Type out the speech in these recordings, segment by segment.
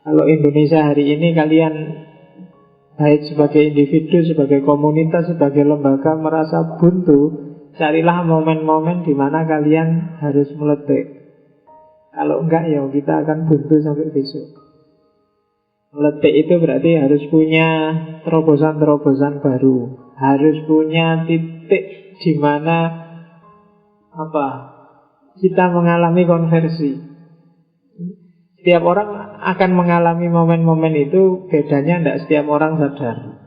Kalau Indonesia hari ini kalian baik sebagai individu, sebagai komunitas, sebagai lembaga merasa buntu, carilah momen-momen di mana kalian harus meletik. Kalau enggak ya kita akan buntu sampai besok. Meletik itu berarti harus punya terobosan-terobosan baru, harus punya titik di mana kita mengalami konversi. Setiap orang akan mengalami momen-momen itu, bedanya tidak setiap orang sadar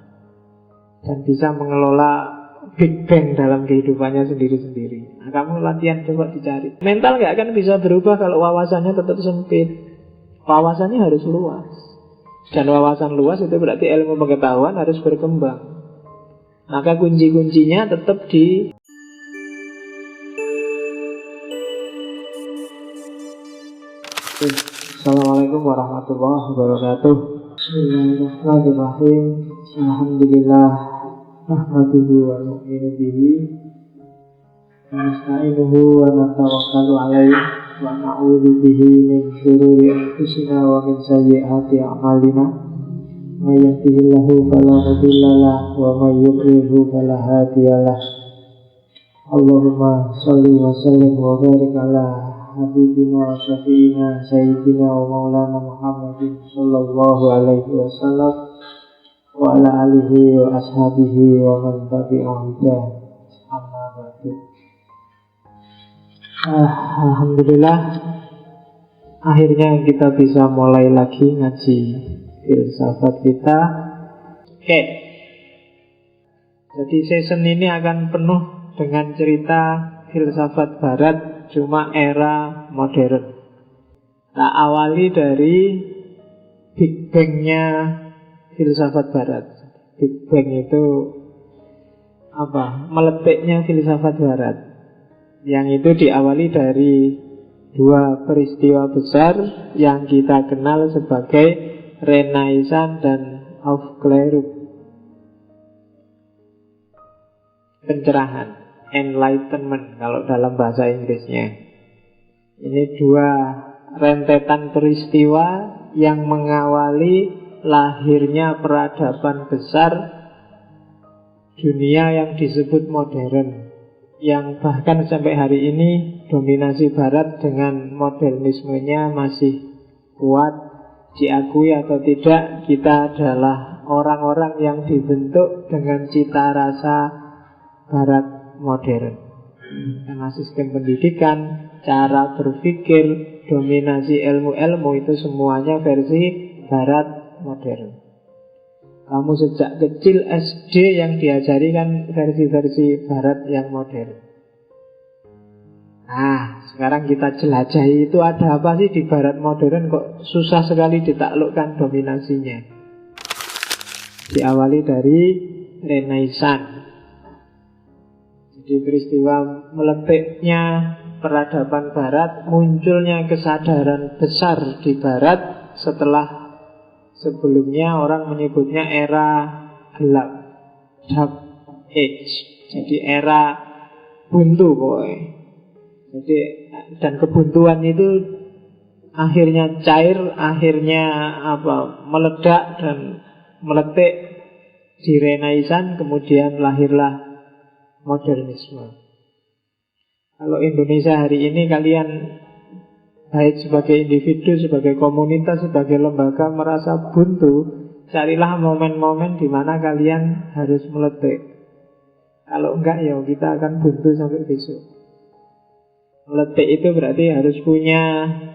dan bisa mengelola Big Bang dalam kehidupannya sendiri-sendiri. Nah, kamu latihan coba dicari. Mental nggak akan bisa berubah kalau wawasannya tetap sempit. Wawasannya harus luas. Dan wawasan luas itu berarti ilmu pengetahuan harus berkembang. Maka kunci-kuncinya tetap di Assalamualaikum warahmatullahi wabarakatuh. Bismillahirrahmanirrahim. Alhamdulillah. Nahmaduhu wa nu'minu bihi wa nasta'inuhu wa natawakkalu alaihi wa na'udzu bihi min syururi anfusina wa min sayyiati a'malina. May yahdihillahu fala mudilla lahu wa may yudlilhu fala hadiya lahu. Allahumma shalli wa sallim wa barik ala habibina wa syafi'ina sayyidina wa maulana Muhammadin sallallahu alaihi wasallam wa ala alihi wa ashabihi wa man tabi'ahum bi amma ba'du. Alhamdulillah, akhirnya kita bisa mulai lagi ngaji filsafat kita. Oke. Jadi season ini akan penuh dengan cerita filsafat barat, cuma era modern. Nah, awali dari Big Bang-nya filsafat barat. Big Bang itu meletiknya filsafat barat. Yang itu diawali dari dua peristiwa besar yang kita kenal sebagai Renaissance dan Aufklärung, pencerahan, enlightenment kalau dalam bahasa Inggrisnya. Ini dua rentetan peristiwa yang mengawali lahirnya peradaban besar dunia yang disebut modern, yang bahkan sampai hari ini dominasi barat dengan modernismenya masih kuat. Diakui atau tidak, kita adalah orang-orang yang dibentuk dengan cita rasa barat modern. Karena sistem pendidikan, cara berpikir, dominasi ilmu-ilmu itu semuanya versi barat modern. Kamu sejak kecil SD yang diajari kan versi-versi barat yang modern. Nah, sekarang kita jelajahi itu ada apa sih di barat modern kok susah sekali ditaklukkan dominasinya. Diawali dari Renaissance. Jadi peristiwa meletiknya peradaban barat, munculnya kesadaran besar di barat setelah sebelumnya orang menyebutnya era gelap, dark age. Jadi era buntu pokoknya. Jadi, dan kebuntuan itu akhirnya cair, akhirnya meledak dan meletik di Renaissance, kemudian lahirlah modernisme. Kalau Indonesia hari ini kalian baik sebagai individu, sebagai komunitas, sebagai lembaga merasa buntu, carilah momen-momen di mana kalian harus meletik. Kalau enggak ya kita akan buntu sampai besok. Meletik itu berarti harus punya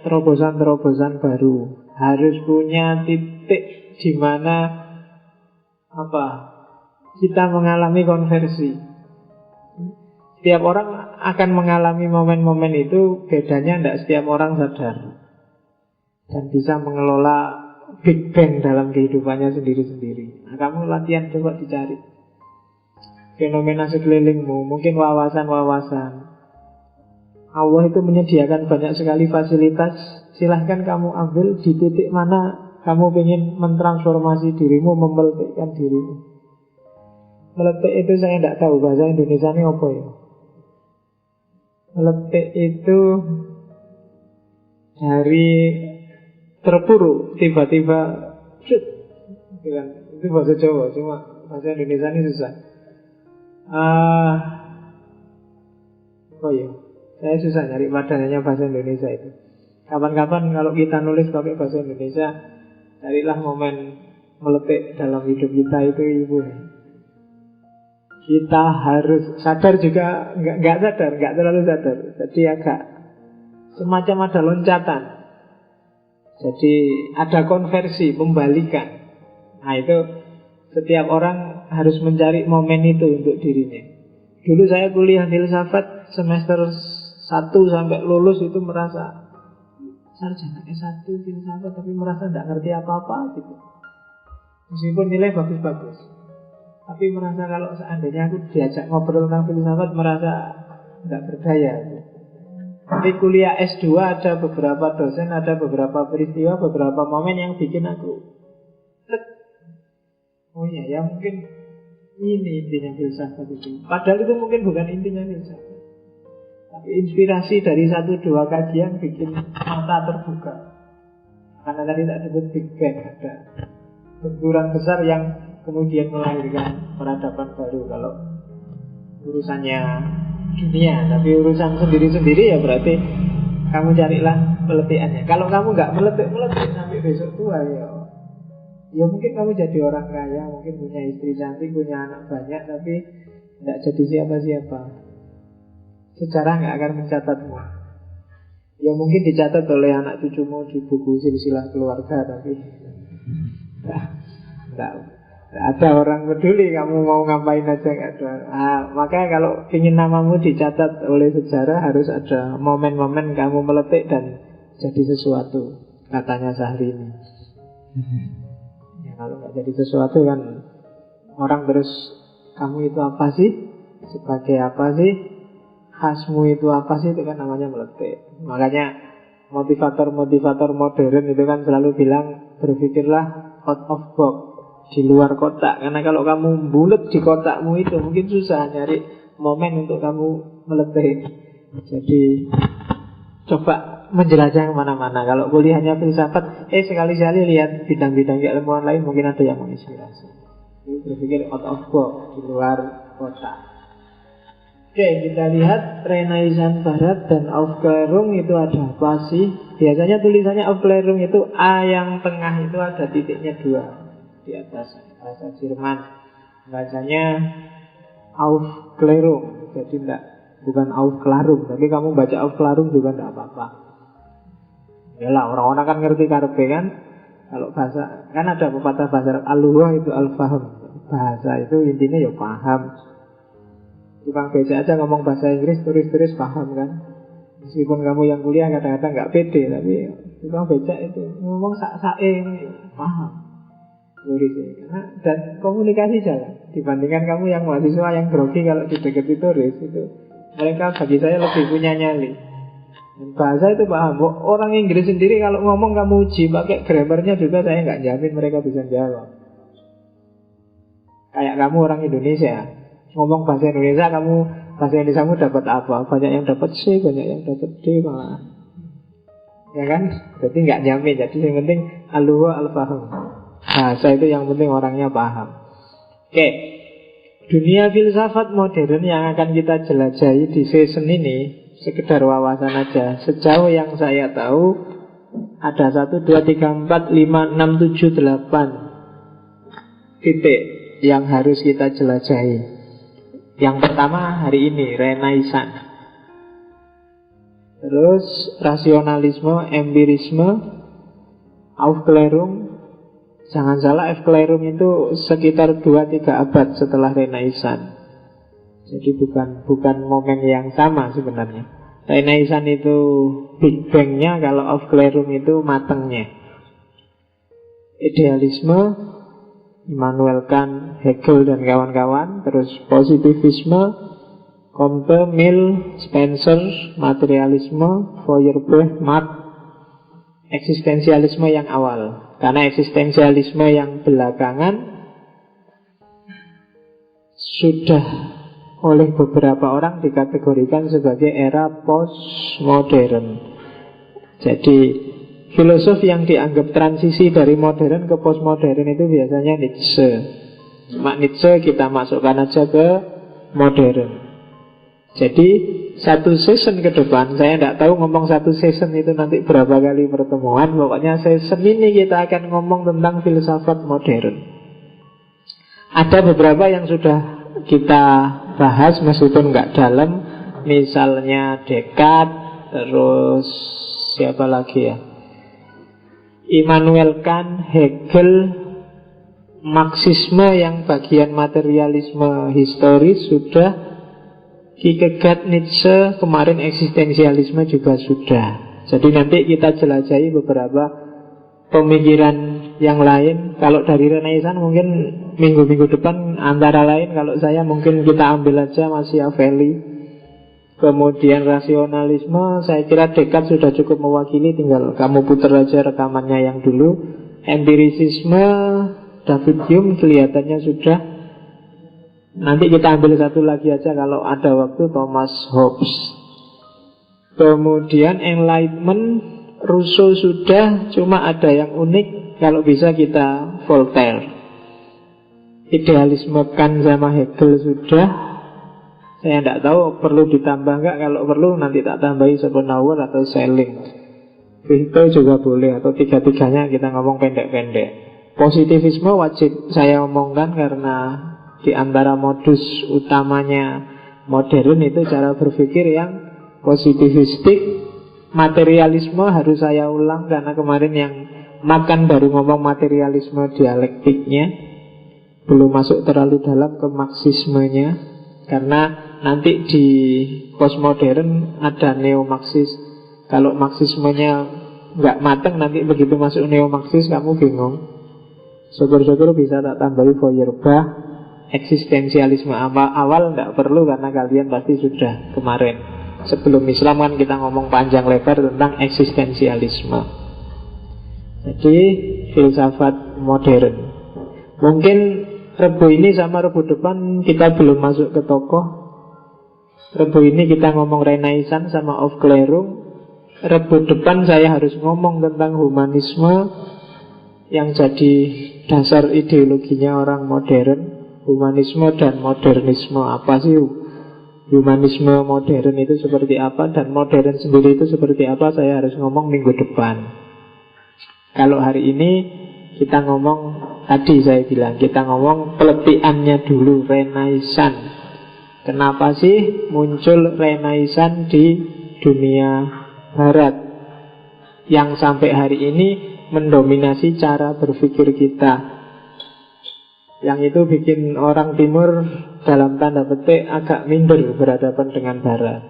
terobosan-terobosan baru, harus punya titik di mana kita mengalami konversi. Setiap orang akan mengalami momen-momen itu, bedanya tidak setiap orang sadar dan bisa mengelola Big Bang dalam kehidupannya sendiri-sendiri. Nah, kamu latihan coba dicari fenomena sekelilingmu, mungkin wawasan-wawasan. Allah itu menyediakan banyak sekali fasilitas. Silahkan kamu ambil di titik mana kamu ingin mentransformasi dirimu, memeletikkan dirimu. Meletik itu saya tidak tahu bahasa Indonesia ini apa ya. Meletik itu dari terpuruk, tiba-tiba itu bahasa Jawa, cuma bahasa Indonesia ini susah. Oh iya, saya susah nyari padanannya bahasa Indonesia itu. Kapan-kapan kalau kita nulis pakai bahasa Indonesia, carilah momen meletik dalam hidup kita itu ibu. Kita harus sadar juga, nggak sadar, nggak terlalu sadar. Jadi agak semacam ada loncatan. Jadi ada konversi, pembalikan. Nah itu setiap orang harus mencari momen itu untuk dirinya. Dulu saya kuliah filsafat semester 1 sampai lulus itu merasa sarjana S1 filsafat tapi merasa tidak ngerti apa-apa gitu. Meskipun nilai bagus-bagus, tapi merasa kalau seandainya aku diajak ngobrol tentang filsafat merasa tidak berdaya gitu. Tapi kuliah S2 ada beberapa dosen, ada beberapa peristiwa, beberapa momen yang bikin aku oh iya ya mungkin ini intinya filsafat itu. Padahal itu mungkin bukan intinya filsafat, tapi inspirasi dari 1-2 kajian bikin mata terbuka. Karena tadi tak sebut Big Bang, ada benturan besar yang kemudian melahirkan peradaban baru. Kalau urusannya dunia, tapi urusan sendiri-sendiri ya berarti kamu carilah peletiannya. Kalau kamu nggak meletik sampai besok tua ya mungkin kamu jadi orang kaya, mungkin punya istri cantik, punya anak banyak, tapi tidak jadi siapa-siapa. Sejarah nggak akan mencatatmu. Ya mungkin dicatat oleh anak cucumu di buku silsilah keluarga, tapi nggak ada orang peduli kamu mau ngapain aja, nggak ada. Makanya kalau ingin namamu dicatat oleh sejarah harus ada momen-momen kamu meletik dan jadi sesuatu, katanya Syahrini. Ya kalau nggak jadi sesuatu kan orang terus kamu itu apa sih, sebagai apa sih, khasmu itu apa sih, itu kan namanya meletik. Makanya motivator-motivator modern itu kan selalu bilang berpikirlah out of box, di luar kotak. Karena kalau kamu bulet di kotakmu itu mungkin susah nyari momen untuk kamu meletik. Jadi coba menjelajah kemana-mana. Kalau kuliahnya filsafat, sekali-sekali lihat bidang-bidang keilmuan lain, mungkin ada yang menginspirasi. Jadi berpikir out of box, di luar kotak. Oke, kita lihat Renaissance Barat dan Aufklärung itu ada apa sih? Biasanya tulisannya Aufklärung itu A yang tengah itu ada titiknya 2 di atas. Bahasa Jerman bacanya Aufklärung. Jadi bukan Aufklärung, tapi kamu baca Aufklärung juga tidak apa-apa. Yalah, orang-orang kan ngerti karepe kan. Kalau bahasa, kan ada pepatah bahasa al-lughah itu al-fahm. Bahasa itu intinya ya paham. Tukang beca aja ngomong bahasa Inggris, turis-turis paham kan. Meskipun kamu yang kuliah kadang-kadang nggak pede, tapi tukang beca itu ngomong sak-sake paham. Karena dan komunikasi jalan. Dibandingkan kamu yang mahasiswa yang grogi kalau didekati turis itu, mereka bagi saya lebih punya nyali. Dan bahasa itu paham. Orang Inggris sendiri kalau ngomong kamu uji pakai grammarnya juga saya nggak jamin mereka bisa jawab. Kayak kamu orang Indonesia ngomong bahasa Indonesia, bahasa Indonesiamu dapat apa? Banyak yang dapat C, banyak yang dapat D malah. Ya kan? Jadi nggak jamin. Jadi yang penting al-lugha al-fahm. Bahasa itu yang penting orangnya paham. Oke. Dunia filsafat modern yang akan kita jelajahi di season ini sekedar wawasan aja. Sejauh yang saya tahu ada 1, 2, 3, 4, 5, 6, 7, 8 titik yang harus kita jelajahi. Yang pertama hari ini Renaissance. Terus rasionalisme, empirisme, Aufklärung. Jangan salah, Aufklärung itu sekitar 2-3 abad setelah Renaissance. Jadi bukan momen yang sama sebenarnya. Renaissance itu Big Bang-nya, kalau Aufklärung itu matengnya. Idealisme, Immanuel Kant, Hegel dan kawan-kawan. Terus positivisme, Comte, Mill, Spencer, materialisme, Feuerbach, Marx, eksistensialisme yang awal. Karena eksistensialisme yang belakangan sudah oleh beberapa orang dikategorikan sebagai era postmodern. Jadi filosof yang dianggap transisi dari modern ke postmodern itu biasanya Nietzsche. Cuma Nietzsche kita masukkan aja ke modern. Jadi satu season ke depan, saya tidak tahu ngomong satu season itu nanti berapa kali pertemuan. Pokoknya season ini kita akan ngomong tentang filsafat modern. Ada beberapa yang sudah kita bahas meskipun nggak dalam. Misalnya Descartes, terus siapa lagi ya, Immanuel Kant, Hegel, Marxisme yang bagian materialisme historis sudah, Kierkegaard, Nietzsche, kemarin eksistensialisme juga sudah. Jadi nanti kita jelajahi beberapa pemikiran yang lain. Kalau dari Renaissance mungkin minggu-minggu depan antara lain, kalau saya mungkin kita ambil aja Machiavelli. Kemudian rasionalisme, saya kira Descartes sudah cukup mewakili, tinggal kamu putar aja rekamannya yang dulu. Empirisisme, David Hume kelihatannya sudah. Nanti kita ambil satu lagi aja kalau ada waktu, Thomas Hobbes. Kemudian Enlightenment, Rousseau sudah, cuma ada yang unik, kalau bisa kita Voltaire. Idealisme Kant sama Hegel sudah. Saya tidak tahu perlu ditambah nggak. Kalau perlu nanti tak tambahi Schopenhauer atau Schelling. Itu juga boleh, atau tiga-tiganya kita ngomong pendek-pendek. Positivisme wajib saya omongkan karena di antara modus utamanya modern itu cara berpikir yang positivistik. Materialisme harus saya ulang karena kemarin yang makan baru ngomong materialisme dialektiknya, belum masuk terlalu dalam ke marxismenya. Karena nanti di postmodern ada neo-marxis. Kalau marxismenya nggak mateng, nanti begitu masuk neo-marxis kamu bingung. Syukur-syukur bisa tak tambahi Feuerbach. Eksistensialisme awal nggak perlu karena kalian pasti sudah kemarin. Sebelum Islam kan kita ngomong panjang lebar tentang eksistensialisme. Jadi filsafat modern. Mungkin Rebu ini sama Rebu depan kita belum masuk ke tokoh. Rebu ini kita ngomong Renaissance sama Aufklärung. Rebu depan saya harus ngomong tentang humanisme yang jadi dasar ideologinya orang modern. Humanisme dan modernisme, apa sih humanisme modern itu seperti apa, dan modern sendiri itu seperti apa, saya harus ngomong minggu depan. Kalau hari ini kita ngomong, tadi saya bilang kita ngomong peletiannya dulu, Renaissance. Kenapa sih muncul Renaissance di dunia Barat yang sampai hari ini mendominasi cara berpikir kita, yang itu bikin orang timur dalam tanda petik agak minder berhadapan dengan Barat.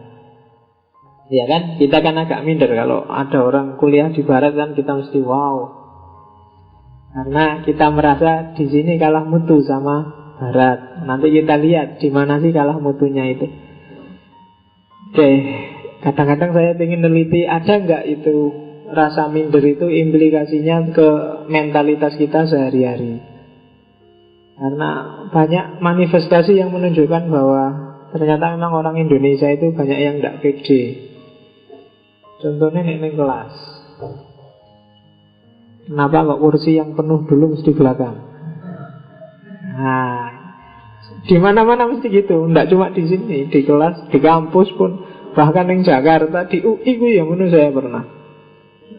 Ya kan, kita kan agak minder kalau ada orang kuliah di Barat kan kita mesti wow, karena kita merasa di sini kalah mutu sama Barat. Nanti kita lihat di mana sih kalah mutunya itu. Oke, kadang-kadang saya ingin neliti ada nggak itu rasa minder itu implikasinya ke mentalitas kita sehari-hari. Karena banyak manifestasi yang menunjukkan bahwa ternyata memang orang Indonesia itu banyak yang tidak pede. Contohnya ini kelas, kenapa kok kursi yang penuh dulu mesti belakang? Nah, di mana-mana mesti gitu. Tidak cuma di sini, di kelas, di kampus pun, bahkan di Jakarta, di UI yang menurut saya pernah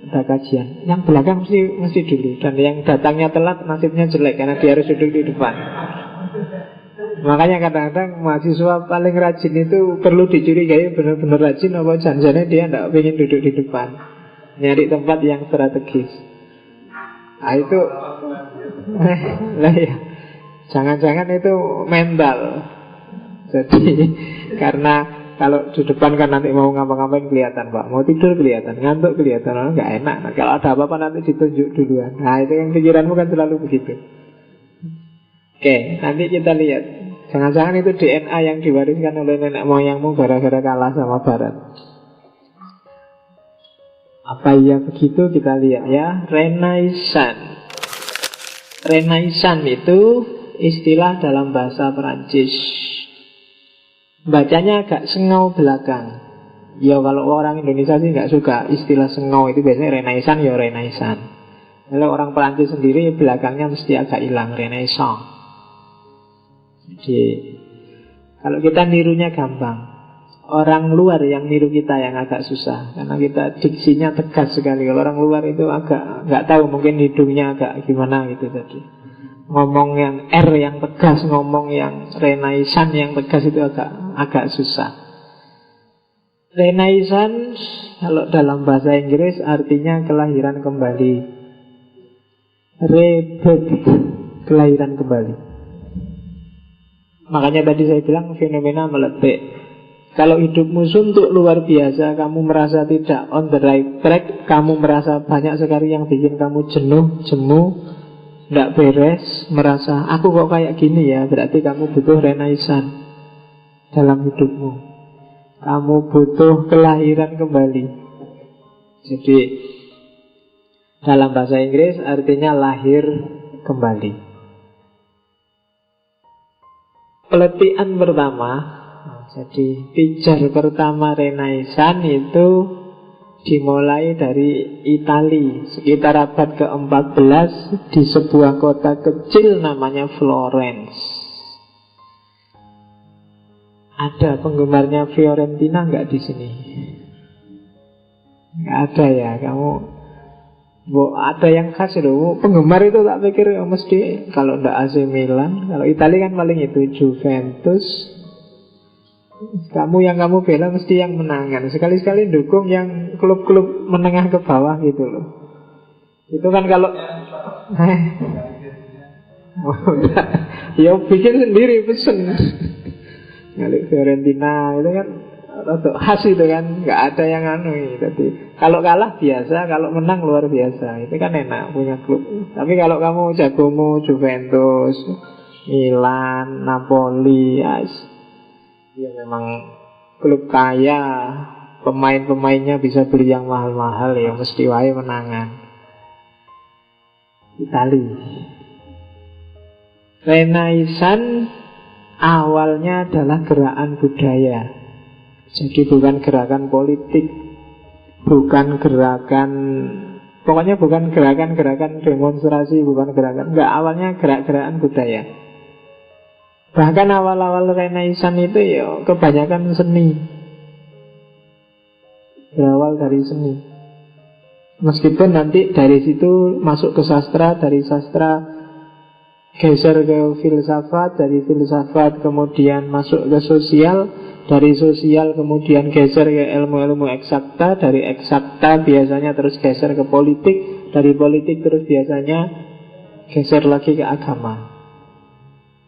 ada kajian, yang belakang mesti dulu, dan yang datangnya telat nasibnya jelek karena dia harus duduk di depan. Makanya kadang-kadang mahasiswa paling rajin itu perlu dicurigai benar-benar rajin apa janjinya dia tidak ingin duduk di depan, nyari tempat yang strategis. Nah itu lah ya, jangan-jangan itu mental. Jadi karena kalau di depan kan nanti mau ngapa-ngapain kelihatan Pak, mau tidur kelihatan, ngantuk kelihatan, nggak enak. Nah, kalau ada apa-apa nanti ditunjuk duluan. Nah itu yang pikiranmu kan selalu begitu. Oke, nanti kita lihat. Jangan-jangan itu DNA yang diwariskan oleh nenek moyangmu gara-gara kalah sama Barat. Apa iya begitu, kita lihat ya. Renaissance. Renaissance itu istilah dalam bahasa Perancis. Bacanya agak sengau belakang. Ya kalau orang Indonesia sih nggak suka istilah sengau, itu biasanya Renaissance ya Renaissance. Kalau orang Perancis sendiri belakangnya mesti agak hilang, Renaissance. Jadi kalau kita nirunya gampang, orang luar yang niru kita yang agak susah, karena kita diksinya tegas sekali. Kalau orang luar itu agak nggak tahu, mungkin hidungnya agak gimana gitu tadi. Ngomong yang R yang tegas, ngomong yang Renaissance yang tegas itu agak susah. Renaissance kalau dalam bahasa Inggris artinya kelahiran kembali. Rebirth, kelahiran kembali. Makanya tadi saya bilang fenomena meletik. Kalau hidupmu suntuk luar biasa, kamu merasa tidak on the right track, kamu merasa banyak sekali yang bikin kamu jenuh, jemu, tidak beres, merasa aku kok kayak gini ya, berarti kamu butuh renaissance dalam hidupmu. Kamu butuh kelahiran kembali. Jadi dalam bahasa Inggris artinya lahir kembali. Peletihan pertama, jadi pijar pertama Renaissance itu dimulai dari Italia sekitar abad ke-14 di sebuah kota kecil namanya Florence. Ada penggemarnya Fiorentina nggak di sini? Nggak ada ya, kamu. Ada yang khas loh. Penggemar itu tak pikir mesti kalau ndak AC Milan. Kalau Italia kan paling itu Juventus. Kamu bela mesti yang menangan. Sekali-sekali dukung yang klub-klub menengah ke bawah gitu loh. Itu kan kalau ya bikin sendiri pesen. Kalau Fiorentina itu kan untuk khas itu kan, nggak ada yang Jadi kalau kalah biasa, kalau menang luar biasa. Itu kan enak punya klub. Tapi kalau kamu jagomu Juventus, Milan, Napoli, ya memang klub kaya, pemain-pemainnya bisa beli yang mahal-mahal, ya mesti wae menangan. Itali. Renaissance awalnya adalah gerakan budaya. Jadi bukan gerakan politik, bukan gerakan, pokoknya bukan gerakan-gerakan demonstrasi, bukan gerakan, enggak, awalnya gerak-gerakan budaya. Bahkan awal-awal Renaissance itu ya kebanyakan seni. Berawal dari seni. Meskipun nanti dari situ masuk ke sastra, dari sastra geser ke filsafat, dari filsafat kemudian masuk ke sosial, dari sosial kemudian geser ke ilmu-ilmu eksakta, dari eksakta biasanya terus geser ke politik, dari politik terus biasanya geser lagi ke agama.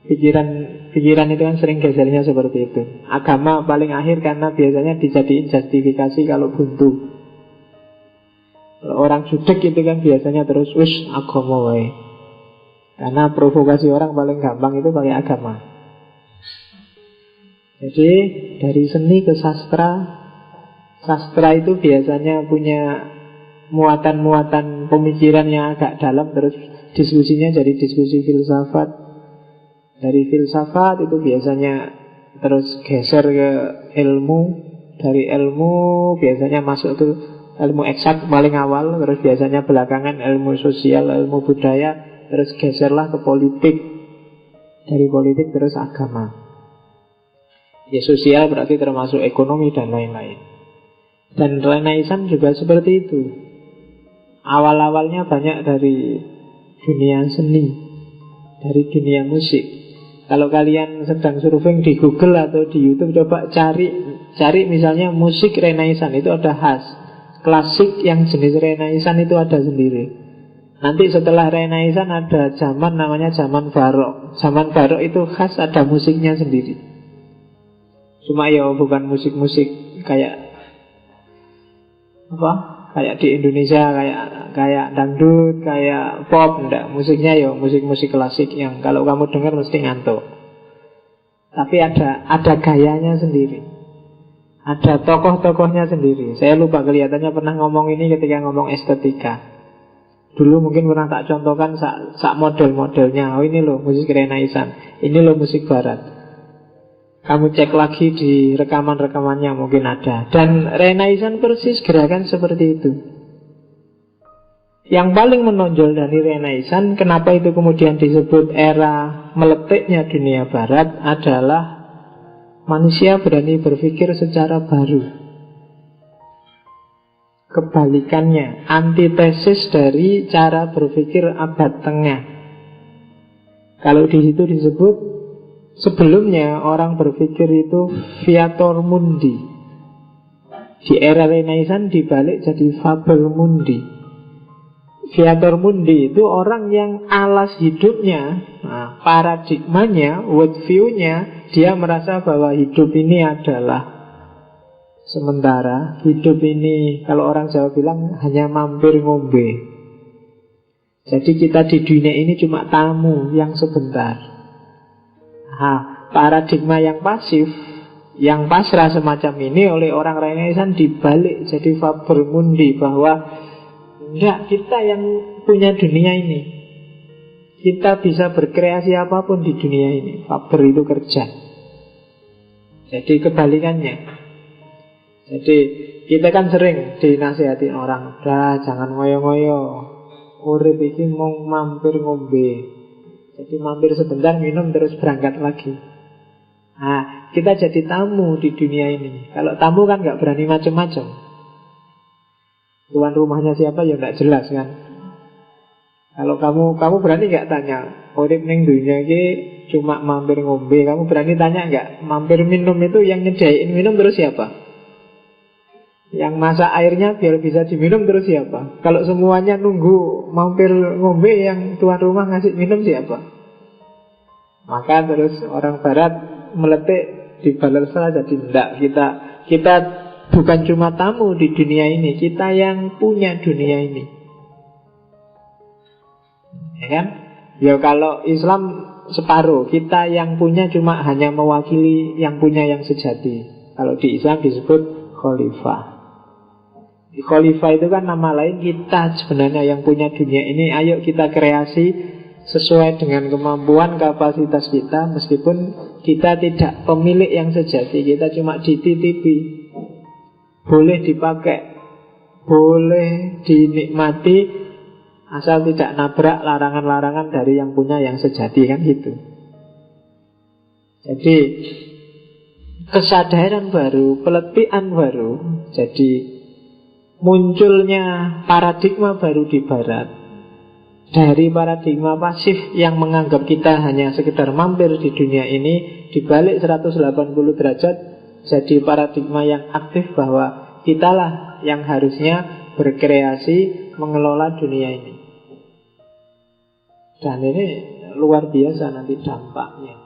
Pikiran itu kan sering gesernya seperti itu. Agama paling akhir karena biasanya dijadiin justifikasi kalau buntu. Kalau orang jutek itu kan biasanya terus agama wae. Karena provokasi orang paling gampang itu pakai agama. Jadi dari seni ke sastra, sastra itu biasanya punya muatan-muatan pemikiran yang agak dalam, terus diskusinya jadi diskusi filsafat. Dari filsafat itu biasanya terus geser ke ilmu, dari ilmu biasanya masuk ke ilmu eksak paling awal, terus biasanya belakangan ilmu sosial, ilmu budaya, terus geserlah ke politik, dari politik terus agama. Ya sosial berarti termasuk ekonomi dan lain-lain. Dan Renaissance juga seperti itu. Awal-awalnya banyak dari dunia seni, dari dunia musik. Kalau kalian sedang surfing di Google atau di YouTube, coba cari misalnya musik Renaissance, itu ada khas. Klasik yang jenis Renaissance itu ada sendiri. Nanti setelah Renaissance ada zaman namanya zaman Barok. Zaman Barok itu khas, ada musiknya sendiri. Cuma ya bukan musik-musik kayak kayak di Indonesia, kayak dangdut, kayak pop, enggak. Musiknya ya musik-musik klasik yang kalau kamu dengar mesti ngantuk. Tapi ada gayanya sendiri. Ada tokoh-tokohnya sendiri. Saya lupa kelihatannya pernah ngomong ini ketika ngomong estetika. Dulu mungkin pernah tak contohkan sak model-modelnya. Oh ini loh musik Renaissance, ini loh musik Barat. Kamu cek lagi di rekaman-rekamannya mungkin ada. Dan Renaissance persis gerakan seperti itu. Yang paling menonjol dari Renaissance, kenapa itu kemudian disebut era meletiknya dunia barat, adalah manusia berani berpikir secara baru. Kebalikannya, antitesis dari cara berpikir abad tengah. Kalau di situ disebut, sebelumnya orang berpikir itu viator mundi. Di era Renaissance dibalik jadi fabel mundi. Viator mundi itu orang yang alas hidupnya, paradigmanya, worldview-nya, dia merasa bahwa hidup ini adalah sementara. Hidup ini, kalau orang Jawa bilang, hanya mampir ngombe. Jadi kita di dunia ini cuma tamu yang sebentar. Paradigma yang pasif, yang pasrah semacam ini oleh orang Renaissance dibalik jadi fabel mundi, bahwa enggak, kita yang punya dunia ini. Kita bisa berkreasi apapun di dunia ini. Faber itu kerja. Jadi kebalikannya. Jadi kita kan sering dinasihati orang, udah jangan ngoyo-ngoyo, urip iki mau mampir ngombe. Jadi mampir sebentar, minum, terus berangkat lagi. Kita jadi tamu di dunia ini. Kalau tamu kan gak berani macam-macam. Tuan rumahnya siapa ya nggak jelas kan. Kalau kamu berani nggak tanya, urip ning dunia ini cuma mampir ngombe, kamu berani tanya nggak, mampir minum itu yang nyediain minum terus siapa? Yang masak airnya biar bisa diminum terus siapa? Kalau semuanya nunggu mampir ngombe, yang tuan rumah ngasih minum siapa? Maka terus orang barat meletik dibalas saja, jadi enggak, kita bukan cuma tamu di dunia ini, kita yang punya dunia ini. Ya kan? Ya kalau Islam separuh, kita yang punya cuma hanya mewakili yang punya yang sejati. Kalau di Islam disebut khalifah. Khalifah itu kan nama lain kita sebenarnya yang punya dunia ini. Ayo kita kreasi sesuai dengan kemampuan, kapasitas kita. Meskipun kita tidak pemilik yang sejati, kita cuma dititipi. Boleh dipakai, boleh dinikmati, asal tidak nabrak larangan-larangan dari yang punya yang sejati, kan gitu. Jadi kesadaran baru, peletihan baru, jadi munculnya paradigma baru di barat. Dari paradigma pasif yang menganggap kita hanya sekedar mampir di dunia ini, dibalik 180 derajat jadi paradigma yang aktif bahwa kitalah yang harusnya berkreasi, mengelola dunia ini. Dan ini luar biasa nanti dampaknya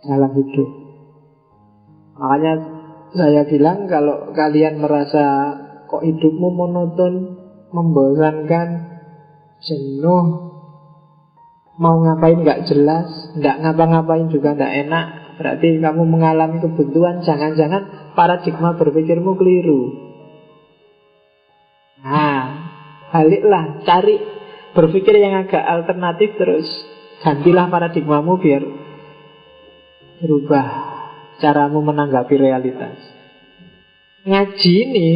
dalam hidup. Makanya saya bilang, kalau kalian merasa kok hidupmu monoton, membosankan, jenuh, mau ngapain gak jelas, gak ngapa-ngapain juga gak enak, berarti kamu mengalami kebuntuan. Jangan-jangan paradigma berpikirmu keliru. Baliklah, cari berpikir yang agak alternatif, terus gantilah paradigmamu biar berubah caramu menanggapi realitas. Ngaji ini,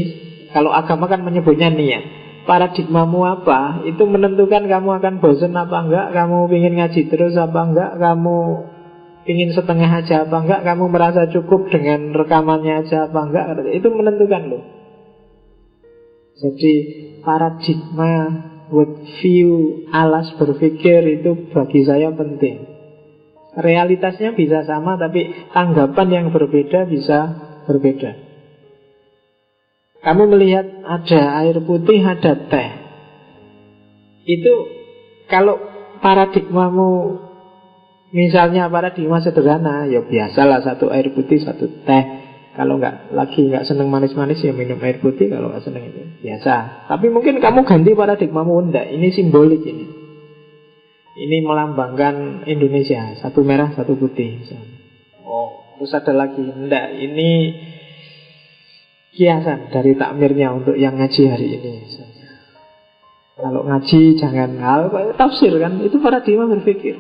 kalau agama kan menyebutnya niat. Paradigmamu apa, itu menentukan kamu akan bosan apa enggak, kamu ingin ngaji terus apa enggak, kamu ingin setengah aja apa enggak, kamu merasa cukup dengan rekamannya aja apa enggak. Itu menentukan loh. Jadi paradigma, worldview, alas berpikir itu bagi saya penting. Realitasnya bisa sama, tapi tanggapan yang berbeda bisa berbeda. Kamu melihat ada air putih, ada teh. Itu kalau paradigmamu, misalnya paradigma sederhana, ya biasalah satu air putih, satu teh. Kalau nggak seneng manis-manis, ya minum air putih. Kalau nggak seneng itu biasa. Tapi mungkin kamu ganti paradigmamu, enggak, ini simbolik ini. Ini melambangkan Indonesia, satu merah, satu putih. Terus ada lagi, enggak, ini kiasan dari takmirnya untuk yang ngaji hari ini. Kalau ngaji jangan tafsir kan, itu paradigma berpikir.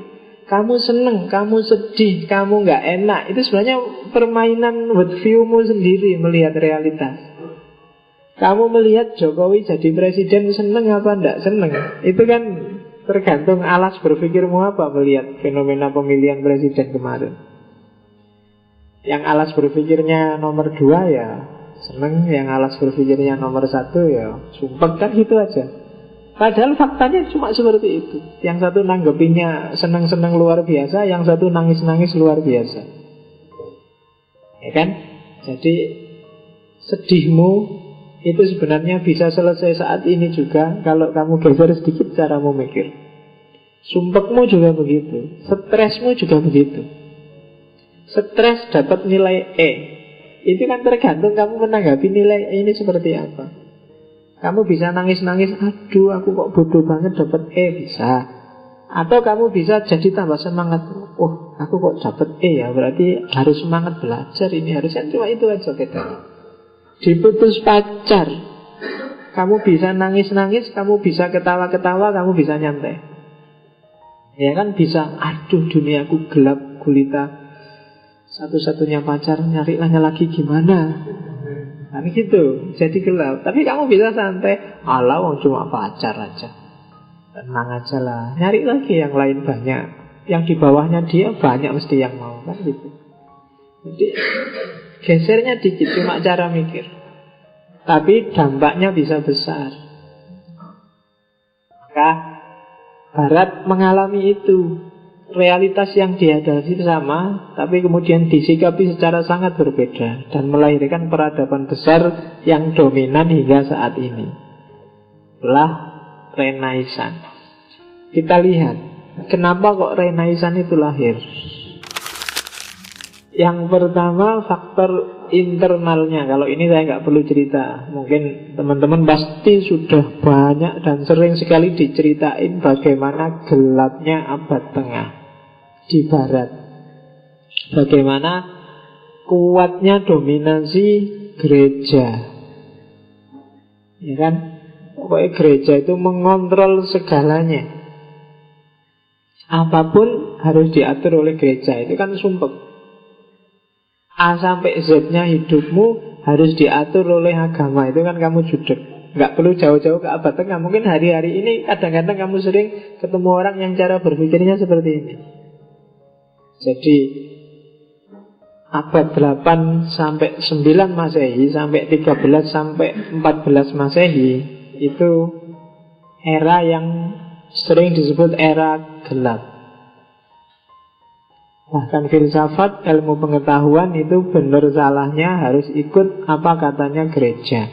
kamu seneng, kamu sedih, kamu nggak enak. Itu sebenarnya permainan worldview-mu sendiri melihat realitas. Kamu melihat Jokowi jadi presiden seneng apa enggak seneng, itu kan tergantung alas berpikirmu apa melihat fenomena pemilihan presiden kemarin. Yang alas berpikirnya nomor 2 ya seneng, yang alas berpikirnya nomor 1 ya sumpek, kan gitu aja. Padahal faktanya cuma seperti itu. Yang satu nanggepinya seneng-seneng luar biasa, yang satu nangis-nangis luar biasa. Ya kan? Jadi sedihmu itu sebenarnya bisa selesai saat ini juga kalau kamu geser sedikit cara memikir. Sumpekmu juga begitu, stresmu juga begitu. Stres dapat nilai E, itu kan tergantung kamu menanggapi nilai E ini seperti apa. Kamu bisa nangis-nangis, aduh aku kok bodoh banget dapat E, bisa. Atau kamu bisa jadi tambah semangat, oh aku kok dapat E ya, berarti harus semangat belajar ini, harusnya cuma itu aja bedanya. Diputus pacar, kamu bisa nangis-nangis, kamu bisa ketawa-ketawa, kamu bisa nyantai. Ya kan bisa, aduh duniaku gelap gulita, satu-satunya pacar, nyari lagi gimana. Nah gitu, jadi gelap. Tapi kamu bisa santai, alah wong cuma pacar aja, tenang aja lah, nyari lagi yang lain banyak, yang di bawahnya dia banyak mesti yang mau, kan gitu. Jadi gesernya dikit, cuma cara mikir, tapi dampaknya bisa besar. Maka Barat mengalami itu. Realitas yang dihadapi sama, tapi kemudian disikapi secara sangat berbeda, dan melahirkan peradaban besar yang dominan hingga saat ini. Itulah Renaissance. Kita lihat kenapa kok Renaissance itu lahir. Yang pertama faktor internalnya. Kalau ini saya nggak perlu cerita, mungkin teman-teman pasti sudah banyak dan sering sekali diceritain bagaimana gelapnya abad tengah di Barat, bagaimana kuatnya dominasi gereja, ya kan? Pokoknya gereja itu mengontrol segalanya, apapun harus diatur oleh gereja. Itu kan sumpek. A sampai Z-nya hidupmu harus diatur oleh agama. Itu kan kamu judek. Nggak perlu jauh-jauh ke abad tengah. Mungkin hari-hari ini kadang-kadang kamu sering ketemu orang yang cara berpikirnya seperti ini. Jadi abad 8 sampai 9 Masehi, sampai 13 sampai 14 Masehi, itu era yang sering disebut era gelap. Bahkan filsafat, ilmu pengetahuan itu benar salahnya harus ikut apa katanya gereja.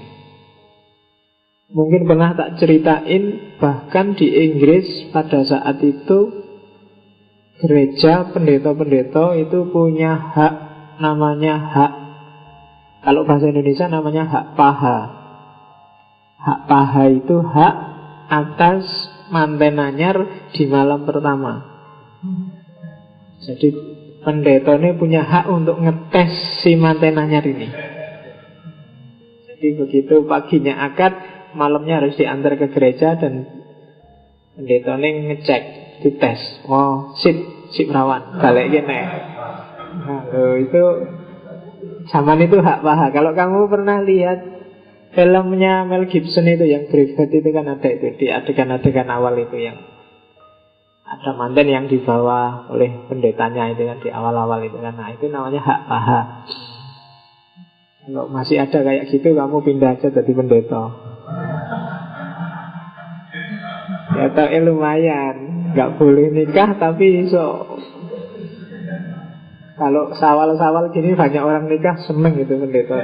Mungkin pernah tak ceritain, bahkan di Inggris pada saat itu gereja, pendeta-pendeta itu punya hak, namanya hak, kalau bahasa Indonesia namanya hak paha. Hak paha itu hak atas manten anyar di malam pertama. Jadi pendeta ini punya hak untuk ngetes si manten anyar ini. Jadi begitu paginya akad, malamnya harus diantar ke gereja dan pendeta ini ngecek, dites. Oh, sip rawan, balik gini. Nah, itu zaman itu hak paha. Kalau kamu pernah lihat filmnya Mel Gibson itu yang Braveheart, itu kan ada itu di adegan-adegan awal itu yang ada manten yang dibawa oleh pendetanya itu kan di awal-awal itu kan. Nah itu namanya hak paha. Kalau masih ada kayak gitu, kamu pindah aja jadi pendeta. Ya tau lumayan. Gak boleh nikah tapi so. Kalau sawal-sawal gini banyak orang nikah, seneng gitu pendeta.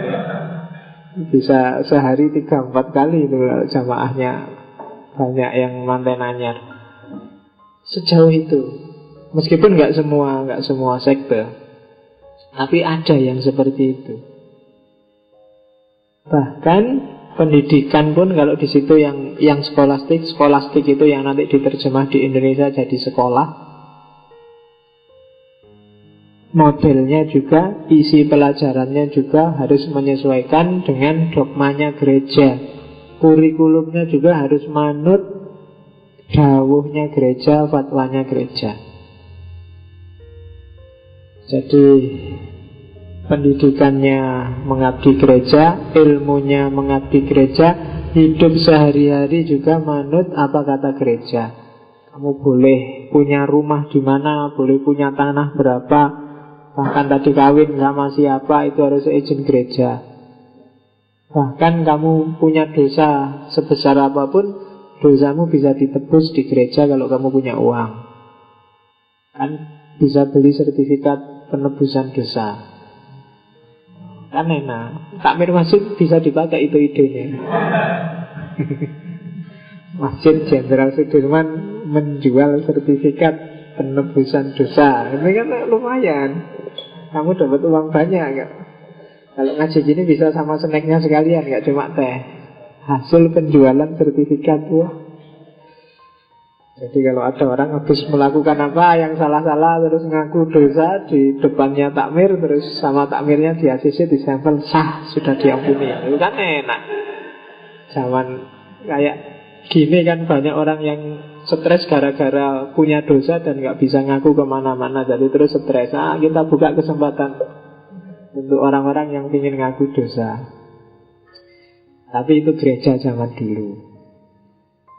Bisa sehari 3-4 kali itu jamaahnya banyak yang manten anyar. Sejauh itu, meskipun nggak semua sekte, tapi ada yang seperti itu. Bahkan pendidikan pun kalau di situ yang skolastik itu yang nanti diterjemah di Indonesia jadi sekolah. Modelnya juga, isi pelajarannya juga harus menyesuaikan dengan dogmanya gereja. Kurikulumnya juga harus manut dawuhnya gereja, fatwanya gereja. Jadi pendidikannya mengabdi gereja, ilmunya mengabdi gereja, hidup sehari-hari juga manut apa kata gereja. Kamu boleh punya rumah di mana, boleh punya tanah berapa, bahkan tadi kawin sama siapa itu harus izin gereja. Bahkan kamu punya dosa sebesar apapun, dosamu bisa ditebus di gereja kalau kamu punya uang. Kan bisa beli sertifikat penebusan dosa. Kan enak. Takmir masjid bisa dipakai itu idenya. Masjid Jenderal Sudirman menjual sertifikat penebusan dosa. Ini kan lumayan. Kamu dapat uang banyak kan? Kalau ngaji gini bisa sama snacknya sekalian, nggak cuma teh. Hasil penjualan sertifikat. Wah. Jadi kalau ada orang habis melakukan apa yang salah-salah, terus ngaku dosa di depannya takmir, terus sama takmirnya di ACC disempel, sah, sudah diampuni. Itu kan enak. Zaman kayak gini kan banyak orang yang stres gara-gara punya dosa dan nggak bisa ngaku kemana-mana. Jadi terus stres. Kita buka kesempatan untuk orang-orang yang ingin ngaku dosa. Tapi itu gereja zaman dulu.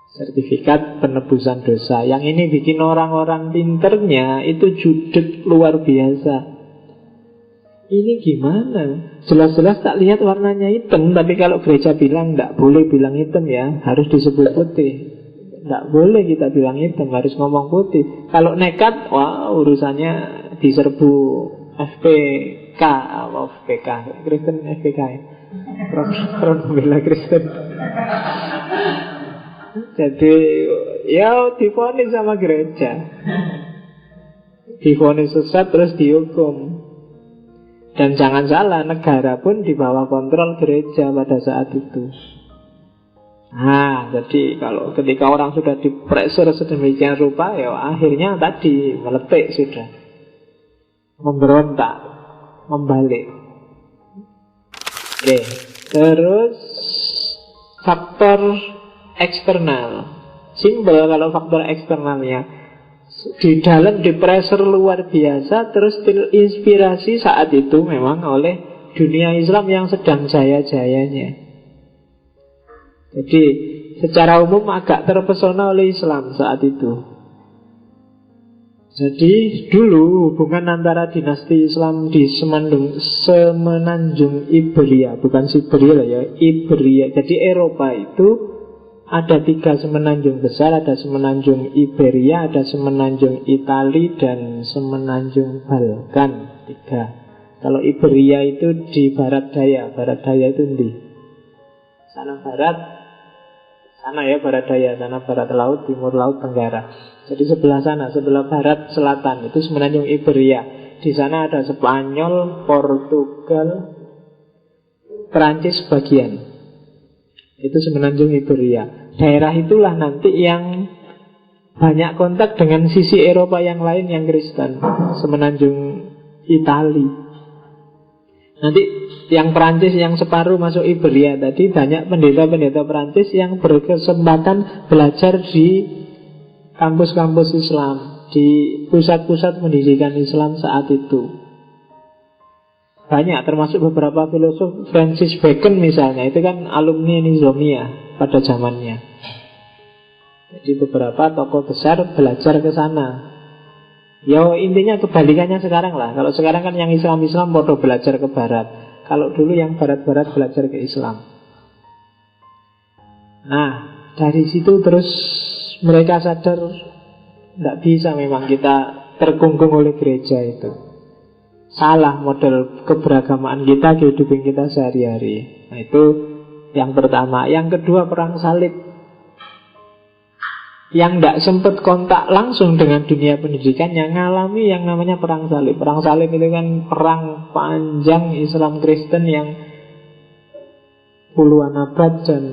Sertifikat penebusan dosa. Yang ini bikin orang-orang pinternya itu judek luar biasa. Ini gimana? Jelas-jelas tak lihat warnanya hitam, tapi kalau gereja bilang tidak boleh bilang hitam ya, harus disebut putih. Tidak boleh kita bilang hitam, harus ngomong putih. Kalau nekat, wah urusannya diserbu FPK atau FPK Kristen FPK ya. Front Pembela Kristen. Jadi ya divonis sama gereja, divonis sesat terus dihukum. Dan jangan salah, negara pun di bawah kontrol gereja pada saat itu. Nah, jadi kalau ketika orang sudah dipressure sedemikian rupa, ya akhirnya tadi meletik sudah, memberontak, membalik. Oke, terus faktor eksternal. Simpel kalau faktor eksternalnya. Di dalam pressure luar biasa, terus terinspirasi saat itu memang oleh dunia Islam yang sedang jaya-jayanya. Jadi secara umum agak terpesona oleh Islam saat itu. Jadi dulu hubungan antara dinasti Islam di semenanjung Iberia, bukan Siberia ya, Iberia. Jadi Eropa itu ada 3 semenanjung besar, ada semenanjung Iberia, ada semenanjung Itali, dan semenanjung Balkan. 3. Kalau Iberia itu di barat daya itu di sana barat, sana ya barat daya, sana barat laut, timur laut, tenggara. Jadi sebelah sana, sebelah barat selatan itu semenanjung Iberia. Di sana ada Spanyol, Portugal, Perancis bagian. Itu semenanjung Iberia. Daerah itulah nanti yang banyak kontak dengan sisi Eropa yang lain yang Kristen, semenanjung Itali. Nanti yang Perancis yang separuh masuk Iberia tadi, banyak pendeta-pendeta Perancis yang berkesempatan belajar di kampus-kampus Islam, di pusat-pusat pendidikan Islam saat itu. Banyak, termasuk beberapa filosof. Francis Bacon misalnya, itu kan alumni Nizomia pada zamannya. Jadi beberapa tokoh besar belajar ke sana. Ya intinya kebalikannya sekarang lah. Kalau sekarang kan yang Islam-Islam bodoh belajar ke barat. Kalau dulu yang barat-barat belajar ke Islam. Nah, dari situ terus mereka sadar tidak bisa memang kita terkungkung oleh gereja itu. Salah model keberagamaan kita, kehidupan kita sehari-hari. Nah itu yang pertama. Yang kedua, perang salib. Yang tidak sempat kontak langsung dengan dunia pendidikan, yang ngalami yang namanya perang salib. Perang salib itu kan perang panjang Islam Kristen yang puluhan abad, dan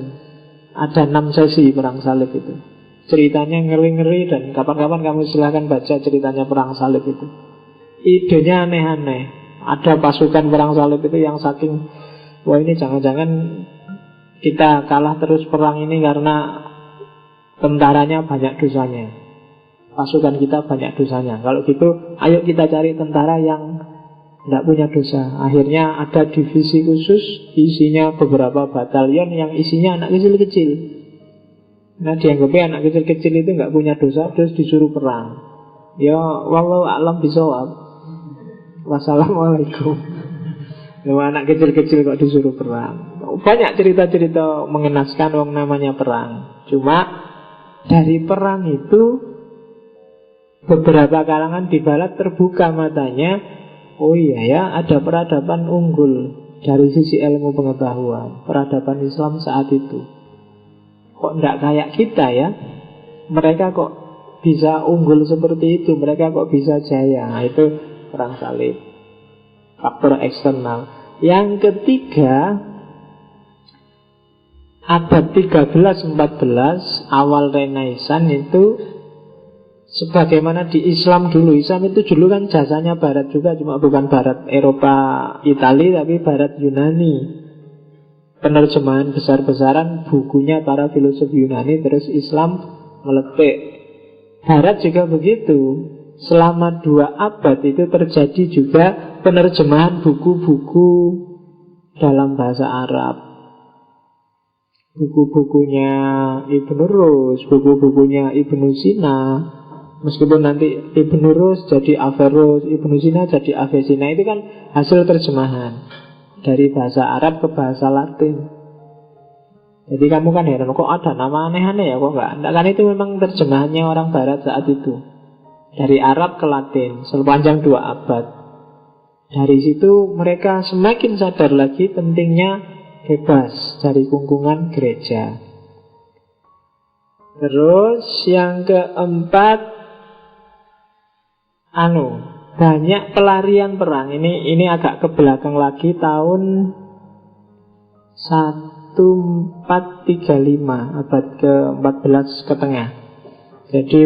ada 6 sesi perang salib itu. Ceritanya ngeri-ngeri, dan kapan-kapan kamu silahkan baca ceritanya perang salib itu. Idenya aneh-aneh. Ada pasukan perang salib itu yang saking, wah ini jangan-jangan kita kalah terus perang ini karena tentaranya banyak dosanya, pasukan kita banyak dosanya. Kalau gitu, ayo kita cari tentara yang tidak punya dosa. Akhirnya ada divisi khusus, isinya beberapa batalion yang isinya anak kecil-kecil. Nah, dianggapnya anak kecil-kecil itu nggak punya dosa, terus disuruh perang. Ya, wallahu a'lam bishawab. Wassalamualaikum. Anak kecil-kecil kok disuruh perang. Banyak cerita-cerita mengenaskan wong namanya perang. Cuma dari perang itu beberapa kalangan di barat terbuka matanya. Oh iya ya, ada peradaban unggul dari sisi ilmu pengetahuan. Peradaban Islam saat itu kok tidak kayak kita ya. Mereka kok bisa unggul seperti itu, mereka kok bisa jaya. Nah, itu perang salib, faktor eksternal. Yang ketiga, abad 13-14 awal Renaissance itu, sebagaimana di Islam dulu. Islam itu dulu kan jasanya Barat juga, cuma bukan Barat Eropa Italia, tapi Barat Yunani. Penerjemahan besar-besaran bukunya para filosof Yunani, terus Islam meletik. Barat juga begitu. Selama 2 abad itu terjadi juga penerjemahan buku-buku dalam bahasa Arab. Buku-bukunya Ibnu Rus, buku-bukunya Ibnu Sina. Meskipun nanti Ibnu Rus jadi Averroes, Ibnu Sina jadi Avicenna, itu kan hasil terjemahan dari bahasa Arab ke bahasa Latin. Jadi kamu kan heran, kok ada nama aneh-aneh ya, kok enggak? Kan itu memang terjemahannya orang Barat saat itu, dari Arab ke Latin, sepanjang 2 abad. Dari situ mereka semakin sadar lagi pentingnya bebas dari kungkungan gereja. Terus yang keempat, banyak pelarian perang. Ini agak ke belakang lagi, tahun 1435, abad ke-14 ke tengah. Jadi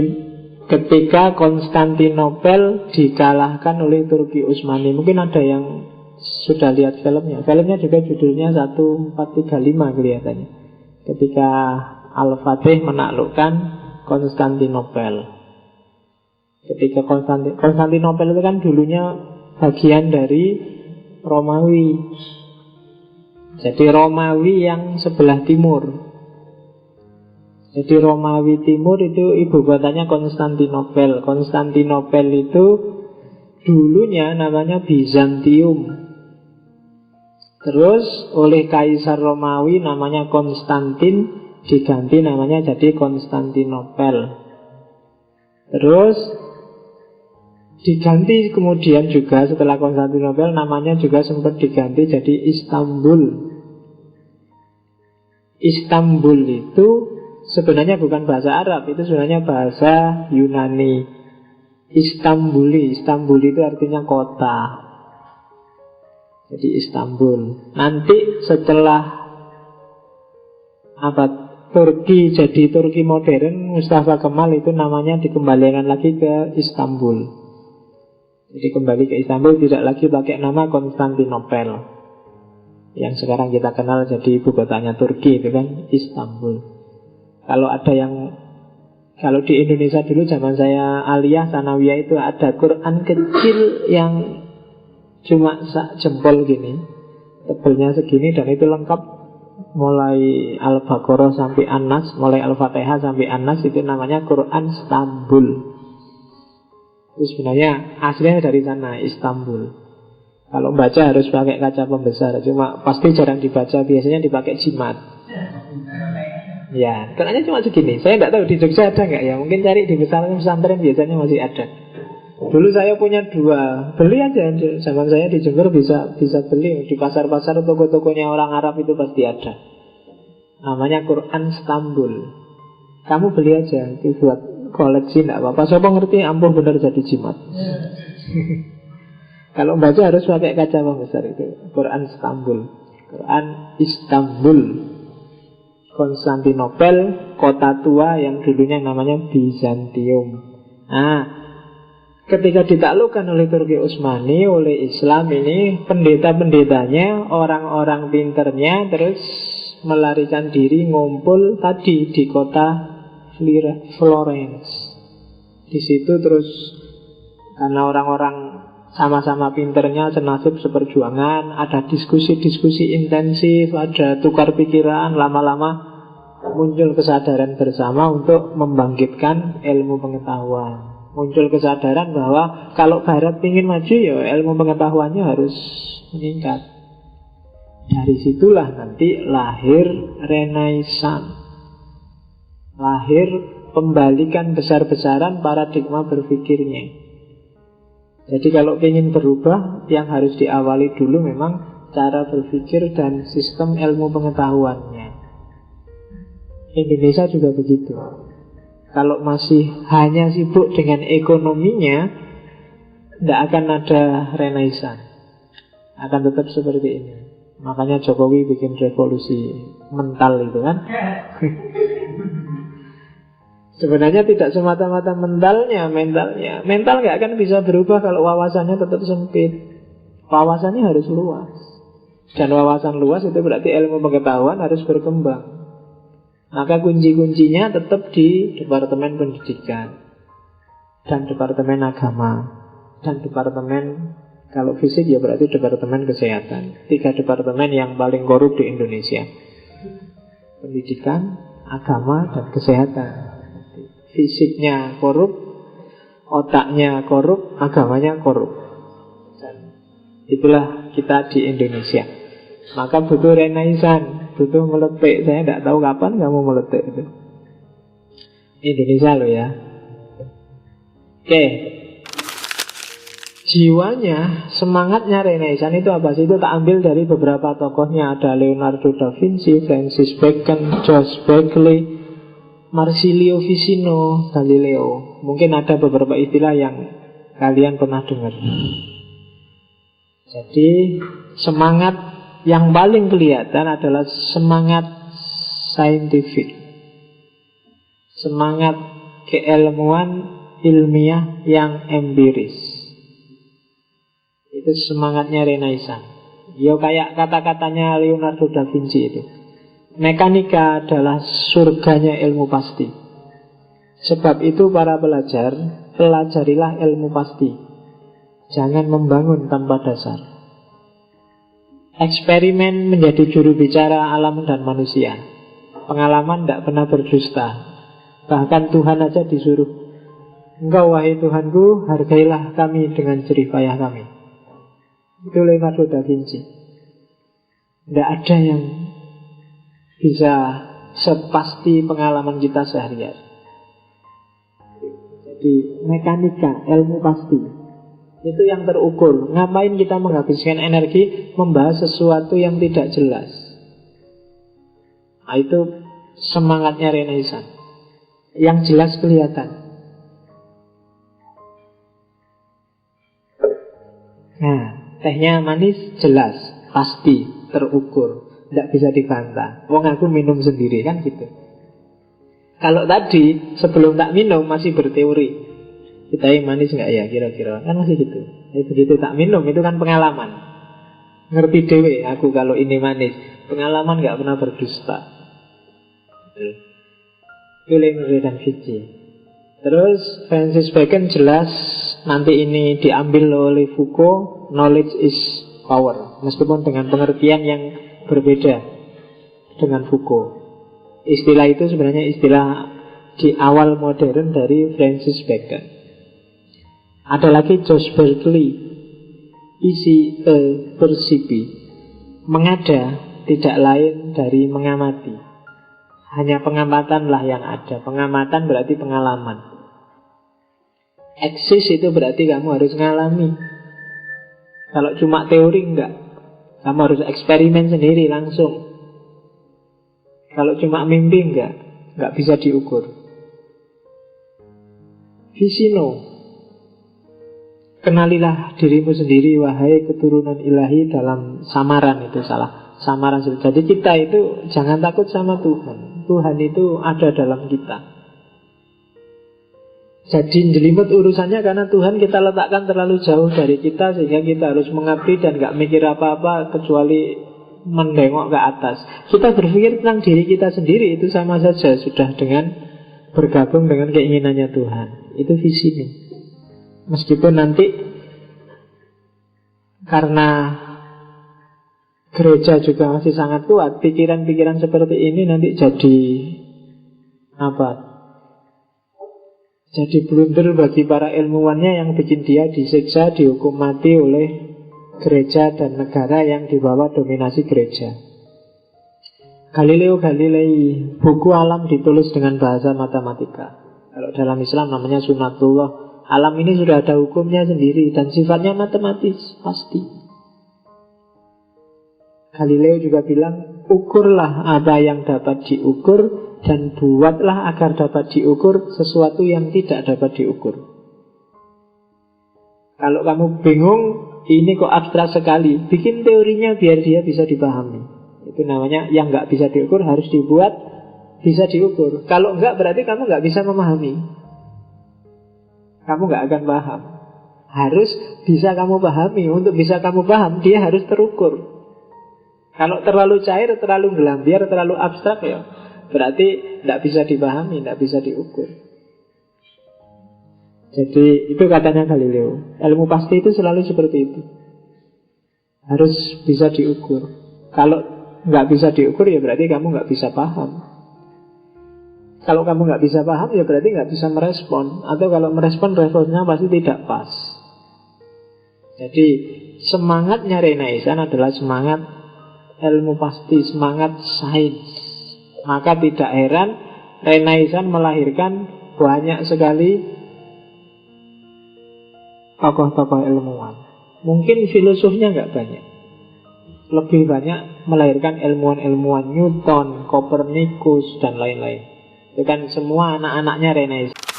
ketika Konstantinopel dikalahkan oleh Turki Utsmani. Mungkin ada yang sudah lihat filmnya. Filmnya juga judulnya 1435 kelihatannya. Ketika Al-Fatih menaklukkan Konstantinopel. Ketika Konstantinopel itu kan dulunya bagian dari Romawi. Jadi Romawi yang sebelah timur. Jadi Romawi Timur itu ibu kotanya Konstantinopel. Konstantinopel itu dulunya namanya Bizantium. Terus oleh Kaisar Romawi namanya Konstantin, diganti namanya jadi Konstantinopel. Terus diganti kemudian juga setelah Konstantinopel, namanya juga sempat diganti jadi Istanbul. Istanbul itu sebenarnya bukan bahasa Arab, itu sebenarnya bahasa Yunani. Istanbul itu artinya kota. Jadi Istanbul. Nanti setelah Turki jadi Turki modern, Mustafa Kemal itu namanya dikembalikan lagi ke Istanbul. Jadi kembali ke Istanbul, tidak lagi pakai nama Konstantinopel yang sekarang kita kenal jadi ibu kotanya Turki, itu kan Istanbul. Kalau di Indonesia dulu zaman saya aliyah sanawiyah itu ada Quran kecil yang cuma sak jempol gini, tebelnya segini, dan itu lengkap mulai Al-Baqarah sampai An-Nas, mulai Al-Fatihah sampai An-Nas, itu namanya Quran Istanbul. Itu sebenarnya aslinya dari sana, Istanbul. Kalau baca harus pakai kaca pembesar, cuma pasti jarang dibaca, biasanya dipakai jimat. Ya, Qurannya cuma segini. Saya nggak tahu di Jogja ada nggak ya. Mungkin cari di pesantren biasanya masih ada. Dulu saya punya 2, beli aja. Zaman saya di Jember bisa beli di pasar-pasar, toko-tokonya orang Arab itu pasti ada. Namanya Quran Istanbul. Kamu beli aja, itu buat koleksi nggak apa-apa. Siapa ngerti ampuh bener jadi jimat. Kalau baca harus pakai kaca pembesar itu. Quran Istanbul. Quran Istanbul. Konstantinopel, kota tua yang dulunya namanya Bizantium. Nah, ketika ditaklukkan oleh Turki Utsmani, oleh Islam ini, pendeta-pendetanya, orang-orang pinternya terus melarikan diri, ngumpul tadi di kota Florence. Di situ terus karena orang-orang sama-sama pinternya, senasib seperjuangan, ada diskusi-diskusi intensif, ada tukar pikiran, lama-lama muncul kesadaran bersama untuk membangkitkan ilmu pengetahuan. Muncul kesadaran bahwa kalau Barat ingin maju, ya ilmu pengetahuannya harus meningkat. Dari situlah nanti lahir Renaissance, lahir pembalikan besar-besaran paradigma berpikirnya. Jadi kalau ingin berubah, yang harus diawali dulu memang cara berpikir dan sistem ilmu pengetahuannya. Indonesia juga begitu. Kalau masih hanya sibuk dengan ekonominya, tidak akan ada Renaissance. Akan tetap seperti ini. Makanya Jokowi bikin revolusi mental itu kan. Sebenarnya tidak semata-mata mentalnya. Mental nggak akan bisa berubah kalau wawasannya tetap sempit. Wawasannya harus luas. Dan wawasan luas itu berarti ilmu pengetahuan harus berkembang. Maka kunci-kuncinya tetap di Departemen Pendidikan dan Departemen Agama dan Departemen, kalau fisik ya berarti Departemen Kesehatan. 3 departemen yang paling korup di Indonesia: Pendidikan, Agama, dan Kesehatan. Fisiknya korup, otaknya korup, agamanya korup. Dan itulah kita di Indonesia. Maka butuh Renaissance, butuh meletik. Saya tidak tahu kapan kamu meletik itu. Indonesia loh ya. Oke. Jiwanya, semangatnya Renaissance itu apa sih? Itu tak ambil dari beberapa tokohnya. Ada Leonardo da Vinci, Francis Bacon, George Berkeley, Marsilio Ficino, Galileo. Mungkin ada beberapa istilah yang kalian pernah dengar. Jadi semangat yang paling kelihatan adalah semangat saintifik, semangat keilmuan ilmiah yang empiris. Itu semangatnya Renaissance. Ya kayak kata-katanya Leonardo da Vinci itu. Mekanika adalah surganya ilmu pasti. Sebab itu para pelajar, pelajarilah ilmu pasti. Jangan membangun tanpa dasar. Eksperimen menjadi juru bicara alam dan manusia. Pengalaman tidak pernah berdusta. Bahkan Tuhan aja disuruh, engkau wahai Tuhanku, hargailah kami dengan jerih payah kami. Itu Leonardo da Vinci. Tidak ada yang bisa sepasti pengalaman kita seharian. Jadi mekanika, ilmu pasti, itu yang terukur. Ngapain kita menghabiskan energi membahas sesuatu yang tidak jelas? Nah, itu semangatnya Renaissance. Yang jelas kelihatan. Nah, tehnya manis jelas, pasti, terukur, tidak bisa dibantah. Wong aku minum sendiri kan gitu. Kalau tadi sebelum tak minum masih berteori, kita manis nggak ya kira-kira, kan masih gitu. Begitu tak minum itu kan pengalaman. Ngerti dewe aku kalau ini manis. Pengalaman nggak pernah berdusta. Itu Leonardo da Vinci. Terus Francis Bacon jelas nanti ini diambil oleh Foucault, knowledge is power, meskipun dengan pengertian yang berbeda dengan Foucault. Istilah itu sebenarnya istilah di awal modern dari Francis Bacon. Ada lagi George Berkeley, isi percipi, mengada tidak lain dari mengamati. Hanya pengamatanlah yang ada. Pengamatan berarti pengalaman. Eksis itu berarti kamu harus ngalami. Kalau cuma teori enggak. Kamu harus eksperimen sendiri langsung. Kalau cuma mimpi enggak bisa diukur. Ficino, kenalilah dirimu sendiri wahai keturunan ilahi dalam samaran. Itu salah, samaran. Jadi kita itu jangan takut sama Tuhan. Tuhan itu ada dalam kita. Jadi jelimet urusannya karena Tuhan kita letakkan terlalu jauh dari kita, sehingga kita harus mengabdi dan gak mikir apa-apa kecuali menengok ke atas. Kita berpikir tentang diri kita sendiri, itu sama saja sudah dengan bergabung dengan keinginannya Tuhan. Itu visinya. Meskipun nanti karena gereja juga masih sangat kuat, pikiran-pikiran seperti ini nanti jadi apa? Jadi blunder bagi para ilmuwannya yang bikin dia disiksa, dihukum mati oleh gereja dan negara yang dibawa dominasi gereja. Galileo Galilei, buku Alam ditulis dengan bahasa matematika. Kalau dalam Islam namanya sunatullah. Alam ini sudah ada hukumnya sendiri dan sifatnya matematis, pasti. Galileo juga bilang, ukurlah apa yang dapat diukur dan buatlah agar dapat diukur sesuatu yang tidak dapat diukur. Kalau kamu bingung, ini kok abstrak sekali, bikin teorinya biar dia bisa dipahami. Itu namanya yang nggak bisa diukur harus dibuat bisa diukur. Kalau enggak berarti kamu nggak bisa memahami. Kamu nggak akan paham. Harus bisa kamu pahami. Untuk bisa kamu paham, dia harus terukur. Kalau terlalu cair, terlalu gelambiar, terlalu abstrak ya berarti tidak bisa dipahami, tidak bisa diukur. Jadi itu katanya Galileo. Ilmu pasti itu selalu seperti itu. Harus bisa diukur. Kalau nggak bisa diukur ya berarti kamu nggak bisa paham. Kalau kamu nggak bisa paham ya berarti nggak bisa merespon. Atau kalau merespon, responnya pasti tidak pas. Jadi semangatnya Renaissance adalah semangat ilmu pasti, semangat sains. Maka tidak heran Renaissance melahirkan banyak sekali tokoh-tokoh ilmuwan. Mungkin filosofnya nggak banyak. Lebih banyak melahirkan ilmuwan-ilmuwan Newton, Copernicus, dan lain-lain. Itu kan semua anak-anaknya Renaissance.